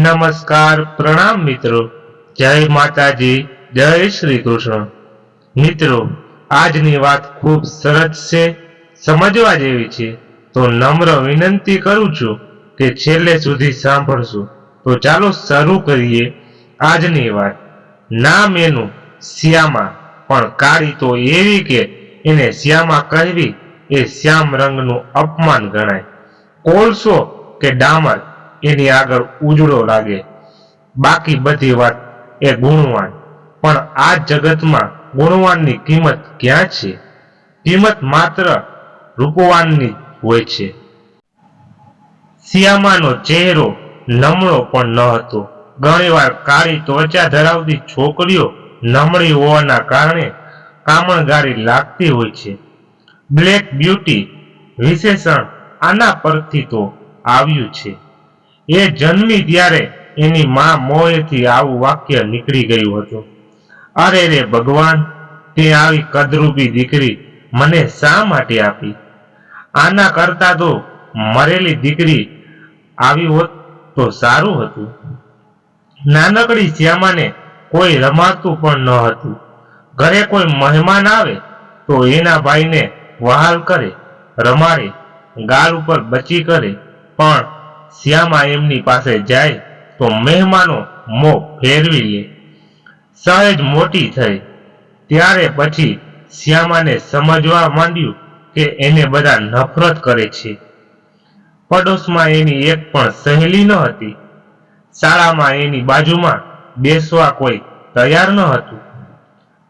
નમસ્કાર, પ્રણામ મિત્રો. જય માતાજી, જય શ્રી કૃષ્ણ. મિત્રો, આજની વાત ખૂબ સરસ છે, સમજવા જેવી છે. તો નમ્ર વિનંતી કરું છું કે છેલ્લે સુધી સાંભળશો. તો ચાલો શરૂ કરીએ આજની વાત. નામ એનું શ્યામા, પણ કાળી તો એવી કે એને શ્યામા કહેવી એ શ્યામ રંગનું અપમાન ગણાય. કોલસો કે ડામર એની આગળ ઉજળો લાગે. બાકી બધી વાત એ ગુણવાન. પણ આ જગતમાં ગુણવાનની કિંમત ક્યાં છે? કિંમત માત્ર રૂપવાનની હોય છે. શ્યામાનો ચહેરો નમળો પણ ન હતો. ઘણીવાર કાળી ત્વચા ધરાવતી છોકરીઓ નમળી હોવાના કારણે કામણગારી લાગતી હોય છે. બ્લેક બ્યુટી વિશેષણ આના પરથી તો આવ્યું છે. એ જન્મી ત્યારે એની મા મોહેથી આવું વાક્ય નીકળી ગયું હતું. અરે રે ભગવાન, તે આવી કદરૂપી દીકરી મને શા માટે આપી? આના કરતા તો મરેલી દીકરી આવી હોત તો સારું હતું. નાનકડી શ્યામાને કોઈ રમાતું પણ ન હતું. ઘરે કોઈ મહેમાન આવે તો એના ભાઈને વહાલ કરે, રમાડે, ગાલ ઉપર બચી કરે. પણ શ્યામા એમની પાસે જાય તો મહેમાનો મોં ફેરવી લે. સહેજ મોટી થઈ ત્યારે પછી શ્યામાને સમજવા માંડ્યું કે એને બધા નફરત કરે છે. પડોશમાં એની એક પણ સહેલી ન હતી. શાળામાં એની બાજુમાં બેસવા કોઈ તૈયાર ન હતું.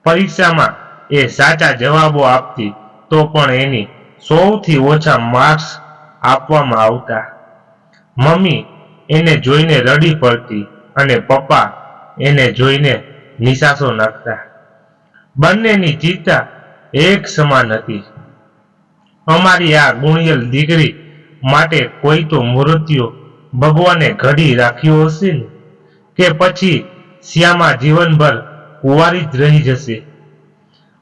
પરીક્ષામાં એ સાચા જવાબો આપતી તો પણ એની સૌથી ઓછા માર્ક્સ આપવામાં આવતા. મમ્મી એને જોઈને રડી પડતી અને પપ્પા એને જોઈને નિશાસો નાખતા. બંનેની ચિંતા એક સમાન હતી. અમારી આ ગુણિયલ દીકરી માટે કોઈ તો મૂર્તિઓ ભગવાને ઘડી રાખ્યો હશે ને, કે પછી શ્યામા જીવનભર કુંવારી જ રહી જશે.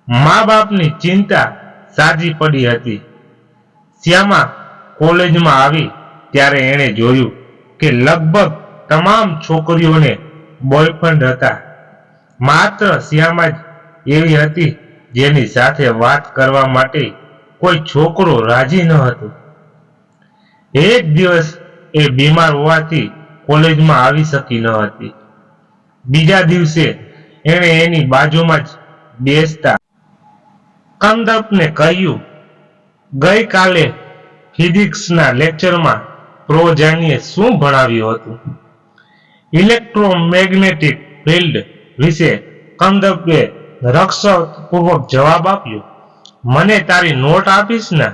મા બાપની ચિંતા સાજી પડી હતી. શ્યામા કોલેજમાં આવી ત્યારે એણે જોયું કે લગભગ તમામ છોકરીઓને બોયફ્રેન્ડ હતા. માત્ર શ્યામા જ એવી હતી જેની સાથે વાત કરવા માટે કોઈ છોકરો રાજી ન હતો. એક દિવસ એ બીમાર હોવાથી કોલેજમાં આવી શકી ન હતી. બીજા દિવસે એણે એની બાજુમાં જ બેસતા કંદર્પને કહ્યું, ગઈકાલે ફિઝિક્સના લેક્ચરમાં પ્રોજાનીએ શું ભણાવ્યું હતું? ઇલેક્ટ્રોમેગ્નેટિક ફિલ્ડ વિશે કંદર્પે રક્ષાપૂર્વક જવાબ આપ્યો. મને તારી નોટ આપીશ ને?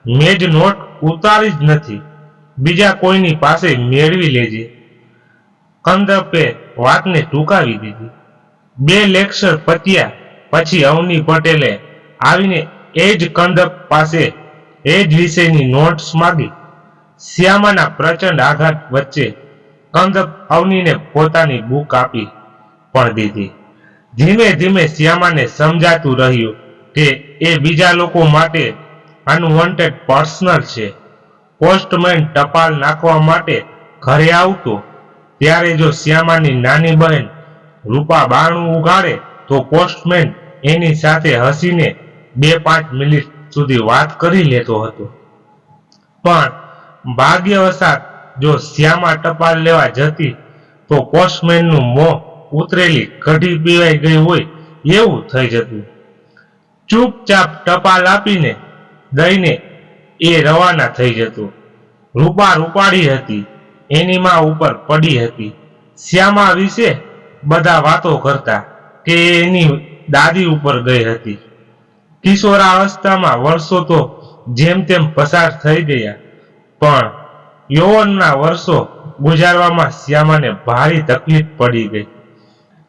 મેં જ નોટ ઉતારી જ નથી. બીજા કોઈની પાસે મેળવી લેજે. કંદર્પે વાતને ટૂંકાવી દીધી. 2 લેક્ચર પત્યા પછી અવની પટેલે આવીને એ જ કંદર્પ પાસે એ જ વિષયની નોટ્સ માંગી. શ્યામાના પ્રચંડ આઘાત વચ્ચે કંદર્પ અવનીને પોતાની બુક આપી પણ દીધી. ધીમે ધીમે શ્યામાને સમજાતું રહ્યું કે એ બીજા લોકો માટે અનવોન્ટેડ પર્સનલ છે. પોસ્ટમેન ટપાલ નાખવા માટે ઘરે આવતો ત્યારે જો શ્યામાની નાની બહેન રૂપા બારણું ઉગાડે તો પોસ્ટમેન એની સાથે હસીને 2-5 મિનિટ સુધી વાત કરી લેતો હતો. પણ ભાગ્યવશાત જો શ્યામા ટપાલ લેવા જતી તો પોસ્ટમેનનું મોં ઉતરેલી કઢી પીવાઈ ગઈ હોય એવું થઈ જતું. ચૂપચાપ ટપાલ આપીને દઈને એ રવાના થઈ જતો. રૂપા રૂપાળી હતી. એની માં ઉપર પડી હતી. શ્યામા વિશે બધા વાતો કરતા કે એની દાદી ઉપર ગઈ હતી. કિશોરાવસ્થામાં વર્ષો તો જેમ તેમ પસાર થઈ ગયા, પણ યૌવનના વર્ષો ગુજારવામાં શ્યામાને ભારી તકલીફ પડી ગઈ.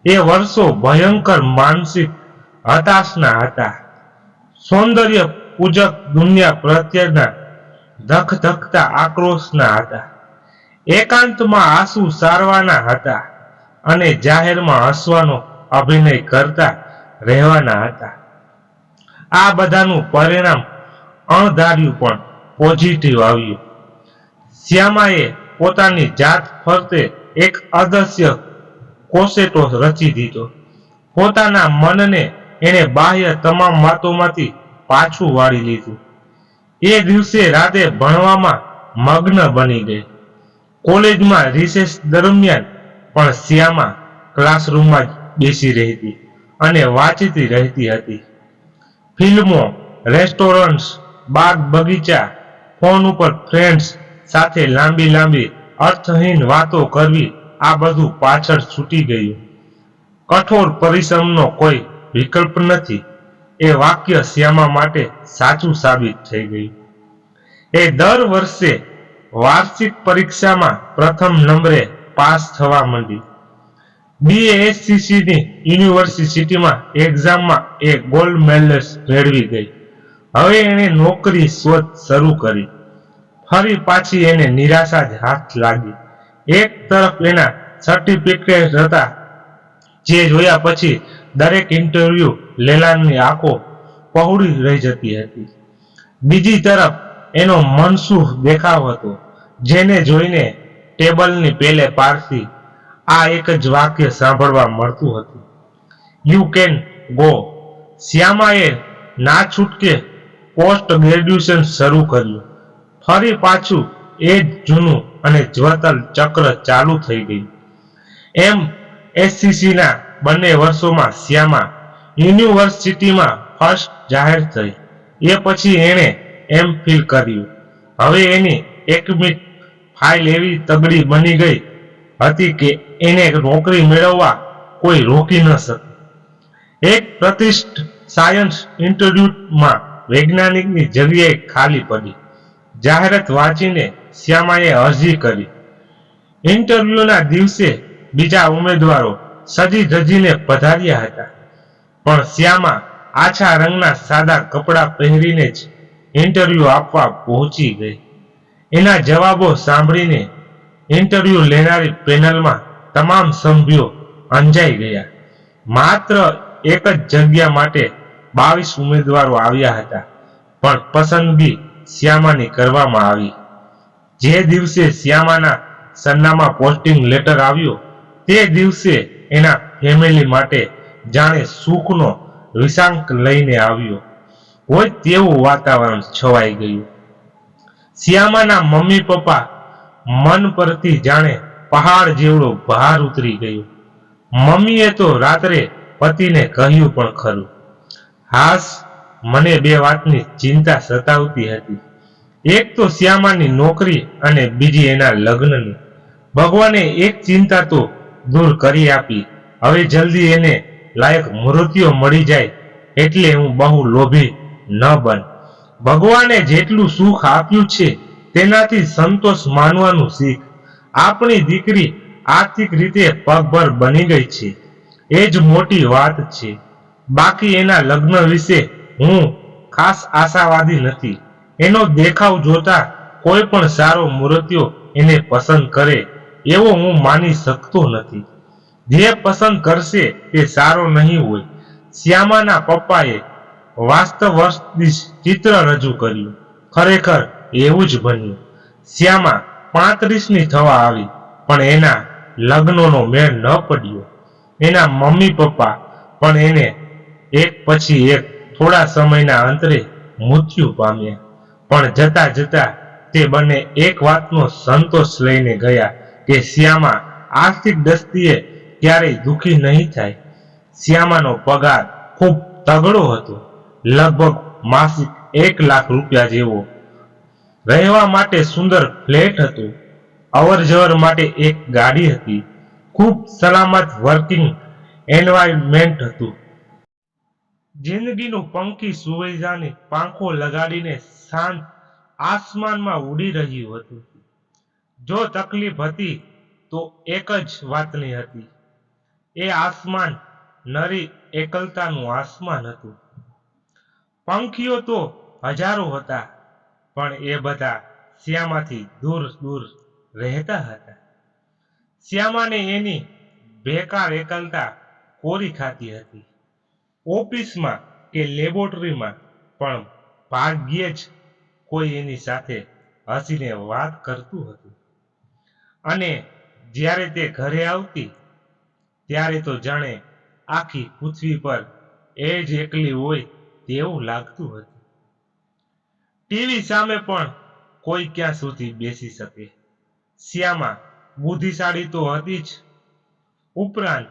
એ વર્ષો ભયંકર માનસિક હતાશના હતા. સૌંદર્ય પૂજક દુનિયા પ્રત્યેના ધકધકતા આક્રોશના હતા. એકાંતમાં આંસુ સારવાના હતા અને જાહેરમાં હસવાનો અભિનય કરતા રહેવાના હતા. આ બધાનું પરિણામ અણધાર્યું પણ પોઝિટિવ આવ્યું. શ્યામાએ પોતાની જાત ફરતે એક અદૃશ્ય કોસેટો રચી દીધો. પોતાના મનને એણે બાહ્ય તમામ વાતોમાંથી પાછું વાળી લીધું. એ દિવસે રાતે ભણવામાં મગ્ન બની ગઈ. કોલેજમાં રિસેસ દરમિયાન પણ શ્યામા ક્લાસરૂમમાં જ બેસી રહેતી અને વાંચતી રહેતી હતી. ફિલ્મો, રેસ્ટોરન્ટ્સ, બાગ બગીચા, ફોન ઉપર ફ્રેન્ડ્સ સાથે લાંબી લાંબી અર્થહીન વાતો કરવી, આ બધું પાછળ છૂટી ગયું. કઠોર પરિશ્રમનો કોઈ વિકલ્પ નથી, એ વાક્ય શ્યામા માટે સાચું સાબિત થઈ ગયું. એ દર વર્ષે વાર્ષિક પરીક્ષામાં પ્રથમ નંબરે પાસ થવા માંડી. BASCCની યુનિવર્સિટીમાં એક્ઝામમાં એ ગોલ્ડ મેડલિસ્ટ મેળવી ગઈ. હવે એણે નોકરી શોધ શરૂ કરી. ફરી પાછી એને નિરાશા જ હાથ લાગી. એક તરફ એના સર્ટિફિકેટ હતા, જે જોયા પછી દરેક ઇન્ટરવ્યુ લેનારની આંખો પહોળી રહી જતી હતી. બીજી તરફ એનો મનસુખ દેખાવ હતો, જેને જોઈને ટેબલની પેલે પારથી આ એક જ વાક્ય સાંભળવા મળતું હતું: યુ કેન ગો. શ્યામાએ ના છૂટકે પોસ્ટ ગ્રેજ્યુએશન શરૂ કર્યું. ફરી પાછું એ જ જૂનું અને જ્વતલ ચક્ર ચાલુ થઈ ગયું. MSCના બંને વર્ષોમાં શ્યામા યુનિવર્સિટીમાં ફર્સ્ટ જાહેર થઈ. એ પછી એણે MPhil કર્યું. હવે એની એકેડમિક ફાઇલ એવી તગડી બની ગઈ હતી કે એને નોકરી મેળવવા કોઈ રોકી ન શકે. એક પ્રતિષ્ઠિત સાયન્સ ઇન્સ્ટિટ્યૂટમાં વૈજ્ઞાનિકની જગ્યાએ ખાલી પડી. જાહેરાત વાંચીને શ્યામાએ અરજી કરી. ઇન્ટરવ્યુના દિવસે બીજા ઉમેદવારો સજી ધજીને પધાર્યા હતા, પણ શ્યામા આછા રંગના સાદા કપડાં પહેરીને જ ઇન્ટરવ્યુ આપવા પહોંચી ગઈ. એના જવાબો સાંભળીને ઇન્ટરવ્યુ લેનારી પેનલમાં તમામ સભ્યો અંજાઈ ગયા. માત્ર એક જ જગ્યા માટે 22 ઉમેદવારો આવ્યા હતા, પણ પસંદગી શ્યામાની કરવામાં આવી. જે દિવસે શ્યામાના સરનામા પોસ્ટિંગ લેટર આવ્યો, તે દિવસે એના ફેમિલી માટે જાણે સુખનો વિશાંક લઈને આવ્યો હોય તેવું વાતાવરણ છવાઈ ગયું. શ્યામાના મમ્મી પપ્પા મન પરથી જાણે પહાડ જેવડો ભાર ઉતરી ગયો. મમ્મીએ તો રાત્રે પતિને કહ્યું પણ ખરું. હાશ, મને બે વાતની ચિંતા સતાવતી હતી. એક તો શ્યામાની નોકરી અને બીજી એના લગ્નની. ભગવાને એક ચિંતા તો દૂર કરી આપી. હવે જલ્દી એને લાયક મૃત્યુ મળી જાય એટલે હું બહુ લોભી ન બન. ભગવાને જેટલું સુખ આપ્યું છે તેનાથી સંતોષ માનવાનું શીખ. આપણી દીકરી આર્થિક રીતે પગભર બની ગઈ છે, એ જ મોટી વાત છે. બાકી એના લગ્ન વિશે હું ખાસ આશાવાદી નથી. એનો દેખાવ જોતા કોઈ પણ સારો મૂર્તિઓ એને પસંદ કરે એવો હું માની શકતો નથી. જે પસંદ કરશે તે સારો નહીં હોય. શ્યામાના પપ્પાએ વાસ્તવિક ચિત્ર રજૂ કર્યું. ખરેખર એવું જ બન્યું. શ્યામા 35ની થવા આવી, પણ એના લગ્નનો મેળ ન પડ્યો. એના મમ્મી પપ્પા પણ એને એક પછી એક થોડા સમયના અંતરે મૃત્યુ પામ્યા. પણ જતા જતા તે બંને એક વાતનો સંતોષ લઈને ગયા કે શ્યામા આર્થિક દ્રષ્ટિએ ક્યારેય દુઃખી નહીં થાય. શ્યામાનો પગાર ખૂબ તગડો હતો, લગભગ માસિક 1 લાખ રૂપિયા જેવો. રહેવા માટે સુંદર ફ્લેટ હતું. અવર જવર માટે એક ગાડી હતી. ખૂબ સલામત વર્કિંગ એન્વાયરમેન્ટ હતું. જિંદગીનું પંખી સુવિધાની પાંખો લગાડીને શાંત આસમાનમાં ઉડી રહ્યું હતું. જો તકલીફ હતી તો એક જ વાતની હતી. એ આસમાન નરી એકલતાનું આસમાન હતું. પંખીઓ તો હજારો હતા, પણ એ બધા શ્યામાથી દૂર દૂર રહેતા હતા. શ્યામાને એની બેકાર એકલતા કોરી ખાતી હતી. ઓફિસમાં કે લેબોરેટરીમાં પણ ભાગ્યે જ કોઈ એની સાથે હસીને વાત કરતું હતું. અને જ્યારે તે ઘરે આવતી ત્યારે તો જાણે આખી પૃથ્વી પર એ જ એકલી હોય તેવું લાગતું હતું. ટીવી સામે પણ કોઈ ક્યાં સુધી બેસી શકે? શ્યામા બુદ્ધિશાળી તો હતી જ, ઉપરાંત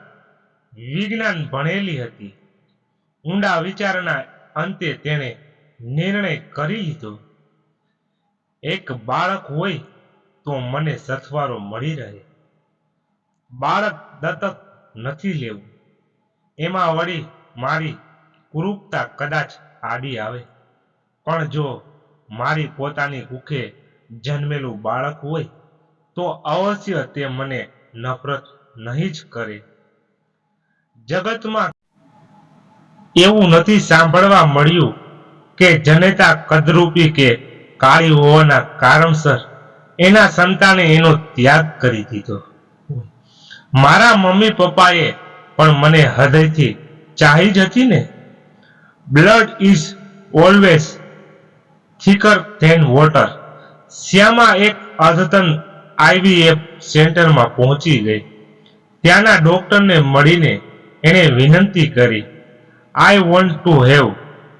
વિજ્ઞાન ભણેલી હતી. ઊંડા વિચારના અંતે તેણે નિર્ણય કરી લીધો, એક બાળક હોય તો મને સથવારો મળી રહે. બાળક દત્તક નથી લેવું, એમાં વળી મારી કુરૂપતા કદાચ આડી આવે, પણ જો મારી પોતાની કુખે જન્મેલું બાળક હોય તો અવશ્ય તે મને નફરત નહીં જ કરે. જગતમાં એવું નથી સાંભળવા મળ્યું કે જનેતા કદરૂપી કે કાળી હોવાના કારણસર એના સંતાને એનો ત્યાગ કરી દીધો. મારા મમ્મી પપ્પાએ પણ મને હૃદયથી ચાહી જ હતી ને. Blood is always thicker than water. Shyama એક અદ્યતન IVF સેન્ટરમાં પહોંચી ગઈ. ત્યાંના ડોક્ટરને મળીને એણે વિનંતી કરી, I want to have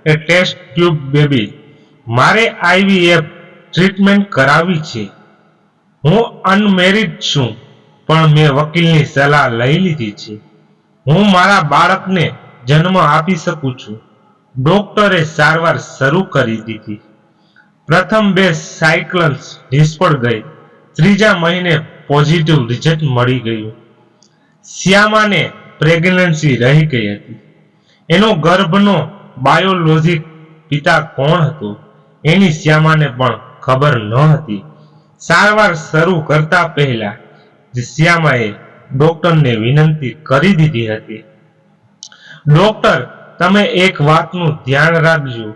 a test tube baby. મારે IVF ટ્રીટમેન્ટ કરાવવી છે. હું અનમેરિડ છું, પણ મેં વકીલની સલાહ લઈ લીધી છે. હું મારા બાળકને જન્મ આપી શકું છું. ડોક્ટરે સારવાર શરૂ કરી દીધી. પ્રથમ 2 સાયકલ્સ નિષ્ફળ ગઈ. ત્રીજા મહિને પોઝિટિવ રિઝલ્ટ મળી ગયું. શ્યામાને પ્રેગ્નન્સી રહી ગઈ હતી. એનો ગર્ભનો બાયોલોજિક પિતા કોણ હતો એની શ્યામાને પણ ખબર ન હતી. સારવાર શરૂ કરતા પહેલા જ શ્યામાએ ડોક્ટરને વિનંતી કરી દીધી હતી, ડોક્ટર, તમે એક વાતનું ધ્યાન રાખજો.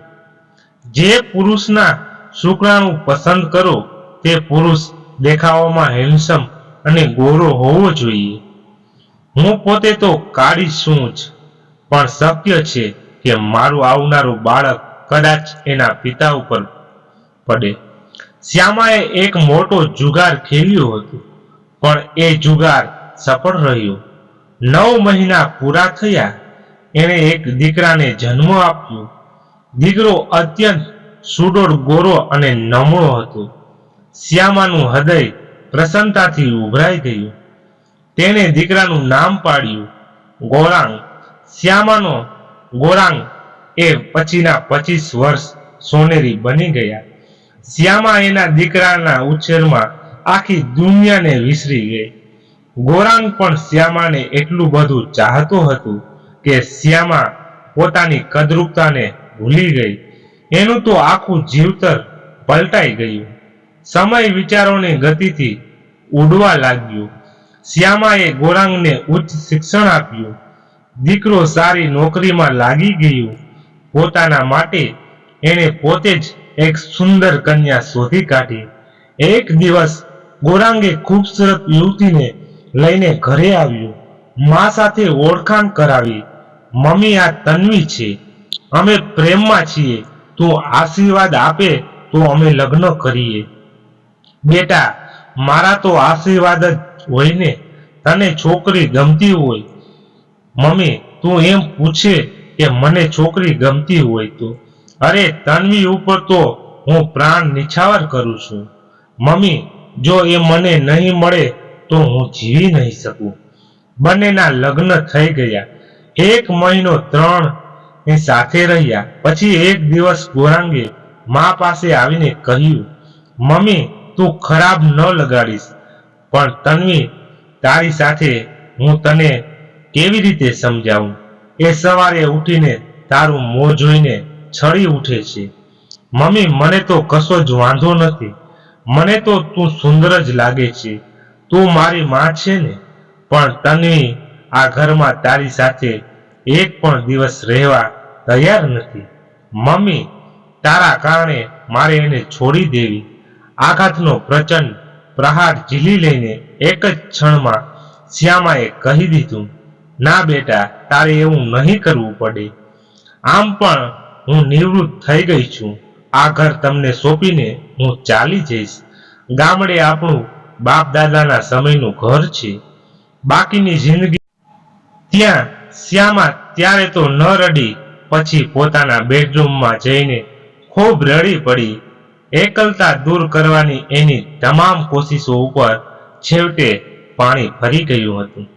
જે પુરુષના શુક્રાણુ પસંદ કરો તે પુરુષ દેખાવામાં હેન્ડસમ અને ગોરો હોવો જોઈએ. હું પોતે તો કાળી છું જ, પણ શક્ય છે કે મારું આવનારું બાળક કદાચ એના પિતા ઉપર પડે. શ્યામાએ એક મોટો જુગાર ખેલ્યો હતો, પણ એ જુગાર સફળ રહ્યો. 9 મહિના પૂરા થયા. એણે એક દીકરાને જન્મ આપ્યો. દીકરો અત્યંત સુડોળ, ગોરો અને નમળો હતો. શ્યામાનું હૃદય પ્રસન્નતાથી ઉભરાઈ ગયું. તેણે દીકરાનું નામ પાડ્યું ગૌરાંગ. શ્યામાનો ગૌરાંગ એ પછીના 25 વર્ષ સોનેરી બની ગયા. શ્યામા એના દીકરાના ઉછેરમાં આખી દુનિયાને વિસરી ગઈ. ગૌરાંગ પણ શ્યામાને એટલું બધું ચાહતો હતું કે શ્યામા પોતાની કદરૂપતાને ભૂલી ગઈ. એનું તો આખું જીવતર પલટાઈ ગયું. સમય વિચારોની ગતિથી ઉડવા લાગ્યો. શ્યામાએ ગૌરાંગને ઉચ્ચ શિક્ષણ આપ્યું. દીકરો સારી નોકરીમાં લાગી ગયો. પોતાના માટે એણે પોતે જ એક સુંદર કન્યા શોધી કાઢી. એક દિવસ ગૌરાંગે ખૂબસૂરત યુવતીને લઈને ઘરે આવ્યો. મા સાથે ઓળખાણ કરાવી. મમ્મી, આ તન્વી છે. અમે પ્રેમમાં છીએ. તું આશીર્વાદ આપે તો અમે લગ્ન કરીએ. બેટા, મારા તો આશીર્વાદ જ હોય ને. તને છોકરી ગમતી હોય? મમ્મી, તું એમ પૂછે કે મને છોકરી ગમતી હોય તો? અરે, તન્વી ઉપર તો હું પ્રાણ નિછાવર કરું છું. મમ્મી, જો એ મને નહીં મળે તો હું જીવી નહીં શકું. બંનેના લગ્ન થઈ ગયા. 1 મહિનો 3 સાથે રહ્યા. પછી એક દિવસ ગૌરાંગે મા પાસે આવીને કહ્યું, મમ્મી, તું ખરાબ ન લગાડીશ, પણ તન્વી, તારી સાથે હું તને કેવી રીતે સમજાવું? એ સવારે ઉઠીને તારું મોં જોઈને છળી ઉઠે છે. મમ્મી, મને તો કશો જ વાંધો નથી. મને તો તું સુંદર જ લાગે છે. તું મારી માં છે ને. પણ તન્વી આ ઘરમાં તારી સાથે એક પણ દિવસ રહેવા તૈયાર નથી. મમ્મી, તારા કારણે મારે એને છોડી દેવી. આઘાતનો પ્રચંડ પ્રહાર ઝીલી લઈને એક જ ક્ષણમાં શ્યામાએ કહી દીધું, ના બેટા, તારે એવું નહીં કરવું પડે. આમ પણ હું નિવૃત્ત થઈ ગઈ છું. આ ઘર તમને સોંપીને હું ચાલી જઈશ. ગામડે આપણું બાપ દાદાના સમયનું ઘર છે. બાકીની જિંદગી ત્યાં શ્યામા ત્યારે તો ન રડી, પછી પોતાના બેડરૂમમાં જઈને ખૂબ રડી પડી. એકલતા દૂર કરવાની એની તમામ કોશિશો ઉપર છેવટે પાણી ફરી ગયું હતું.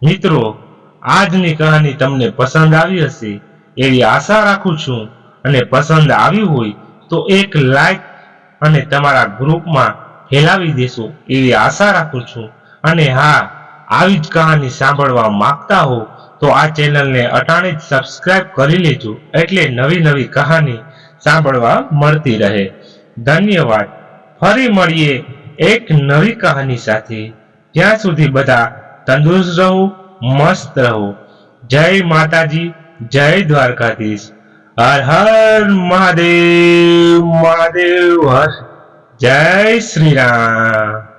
મિત્રો, આજની કહાની તમને પસંદ આવી હશે એવી આશા રાખું છું, અને પસંદ આવી હોય તો એક લાઈક અને તમારા ગ્રુપમાં ફેલાવી દેશો એવી આશા રાખું છું. અને હા, આવી જ કહાની સાંભળવા માંગતા હો તો આ ચેનલને અટાણે જ સબસ્ક્રાઇબ કરી લેજો, એટલે નવી નવી કહાની સાંભળવા મળતી રહે. ધન્યવાદ. ફરી મળીએ એક નવી કહાની સાથે. ત્યાં સુધી બધા તંદુરસ્ત રહો, મસ્ત રહો. જય માતાજી, જય દ્વારકાધીશ. હર હર મહાદેવ, મહાદેવ હર. જય શ્રી રામ.